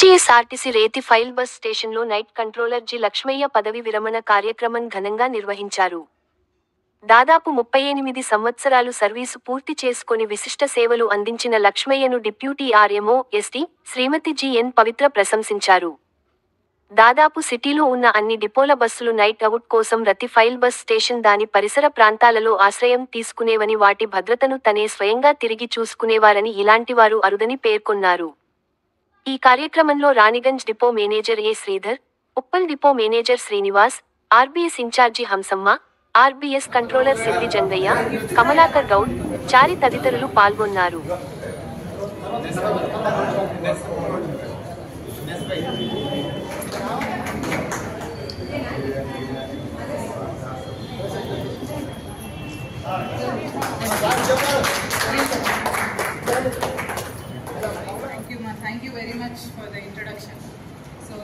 TGSRTC రేతి file bus స్టేషన్లో night controller G Lakshmaiah పదవి విరమణ కార్యక్రమం ఘనంగా నిర్వహించారు. దాదాపు 38 సంవత్సరాలు సర్వీసు పూర్తి చేసుకొని విశిష్ట సేవలు అందించిన లక్ష్మయ్యను డిప్యూటీ ఆర్ఎంఓ, ఎస్టీ, శ్రీమతి జి.ఎన్. పవిత్ర ప్రశంసించారు. దాదాపు సిటీలో ఉన్న అన్ని డిపోల బస్సులు నైట్ అవుట్ కోసం రతి ఫైల్ బస్ స్టేషన్ దాని పరిసర ప్రాంతాలలో ఆశ్రయం తీసుకునేవని, వాటి భద్రతను తనే స్వయంగా తిరిగి చూసుకునేవారని, ఇలాంటివారు అరుదని పేర్కొన్నారు. ఈ కార్యక్రమంలో Raniganj depot manager A. Sridhar, Uppal depot manager Srinivas, RBS incharge Hamsamma, RBS controller Siddi Jangaiah, Kamalakar Goud, Chari తదితరులు పాల్గొన్నారు. Thank you very much for the introduction. So,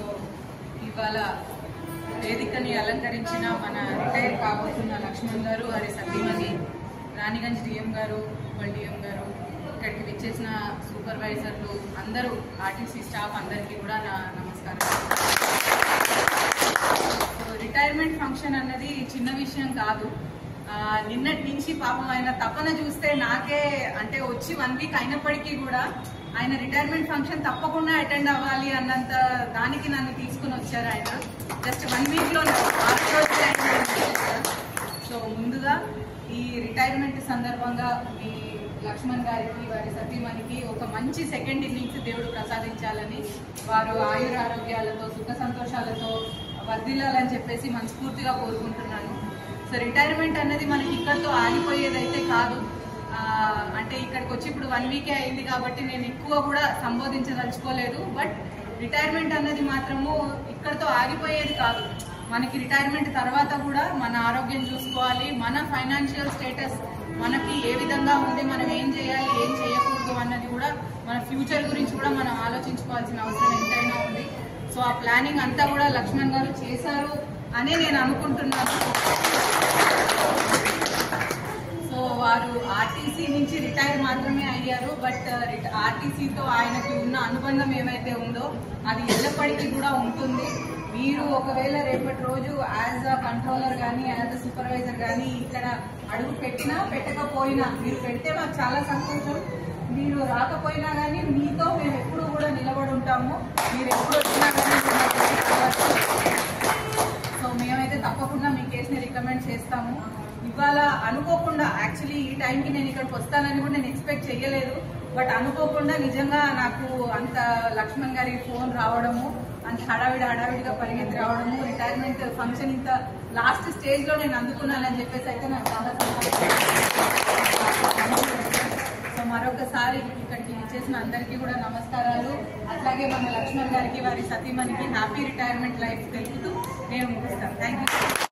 ఇవాళ వేదికని అలంకరించిన మన రిటైర్ కాబోతున్న లక్ష్మణ్ గారు, వారి సతీమణి, రాణిగంజ్ డిఎం గారు, ఉప్పల్ డిఎం గారు, ఇక్కడికి విచ్చేసిన సూపర్వైజర్లు అందరూ, ఆర్టీసీ స్టాఫ్ అందరికీ కూడా నా నమస్కారం. రిటైర్మెంట్ ఫంక్షన్ అన్నది చిన్న విషయం కాదు. నిన్నటి నుంచి పాపం ఆయన తపన చూస్తే నాకే, అంటే వచ్చి 1 వీక్ అయినప్పటికీ కూడా ఆయన రిటైర్మెంట్ ఫంక్షన్ తప్పకుండా అటెండ్ అవ్వాలి అన్నంత దానికి నన్ను తీసుకుని వచ్చారు. ఆయన జస్ట్ 1 వీక్లో 6 రోజులు. సో ముందుగా ఈ రిటైర్మెంట్ సందర్భంగా మీ లక్ష్మణ్ గారికి, వారి సతీమణికి ఒక మంచి సెకండ్ ఇన్నింగ్స్ దేవుడు ప్రసాదించాలని, వారు ఆయురారోగ్యాలతో సుఖ సంతోషాలతో వర్ధిల్లాలని చెప్పేసి మనస్ఫూర్తిగా కోరుకుంటున్నాను. సో రిటైర్మెంట్ అన్నది మనకి ఇక్కడితో ఆగిపోయేదైతే కాదు. అంటే ఇక్కడికి వచ్చి ఇప్పుడు 1 వీకే అయింది కాబట్టి నేను ఎక్కువ కూడా సంబోధించదలుచుకోలేదు. బట్ రిటైర్మెంట్ అన్నది మాత్రము ఇక్కడితో ఆగిపోయేది కాదు. మనకి రిటైర్మెంట్ తర్వాత కూడా మన ఆరోగ్యం చూసుకోవాలి, మన ఫైనాన్షియల్ స్టేటస్ మనకి ఏ విధంగా ఉంది, మనం ఏం చేయాలి, ఏం చేయకూడదు అన్నది కూడా, మన ఫ్యూచర్ గురించి కూడా మనం ఆలోచించుకోవాల్సిన అవసరం ఎంతైనా ఉంది. సో ఆ ప్లానింగ్ అంతా కూడా లక్ష్మణ్ గారు చేశారు అని నేను అనుకుంటున్నాను. సో వారు ఆర్టీసీ నుంచి రిటైర్ మాత్రమే అయ్యారు, బట్ ఆర్టీసీతో ఆయనకి ఉన్న అనుబంధం ఏమైతే ఉందో అది ఎల్లప్పటికీ కూడా ఉంటుంది. మీరు ఒకవేళ రేపటి రోజు యాజ్ అ కంట్రోలర్ కానీ, యాజ్ అ సూపర్వైజర్ కానీ ఇక్కడ అడుగు పెట్టినా పెట్టకపోయినా, మీరు పెడితే మాకు చాలా సంతోషం. మీరు రాకపోయినా కానీ మీతో మేము ఎప్పుడు కూడా నిలబడి ఉంటాము. మీరు ఎప్పుడు వచ్చినా కానీ సో మేమైతే తప్పకుండా మీ కేసుని రికమెండ్ చేస్తాము. ఇవాళ అనుకోకుండా, యాక్చువల్లీ ఈ టైంకి నేను ఇక్కడికి వస్తానని కూడా నేను ఎక్స్పెక్ట్ చేయలేదు. బట్ అనుకోకుండా నిజంగా నాకు అంత లక్ష్మణ్ గారి ఫోన్ రావడము, అంత హడావిడిగా పరిగెత్తి రావడము, రిటైర్మెంట్ ఫంక్షన్ ఇంత లాస్ట్ స్టేజ్లో నేను అందుకున్నానని చెప్పేసి అయితే నాకు చాలా సంతోషం. సో మరొకసారి ఇక్కడికి చేసిన అందరికీ కూడా నమస్కారాలు. అట్లాగే మన లక్ష్మణ్ గారికి, వారి సతీమణికి హ్యాపీ రిటైర్మెంట్ లైఫ్ తెలుపుతూ నేను ముగిస్తాను. Thank you.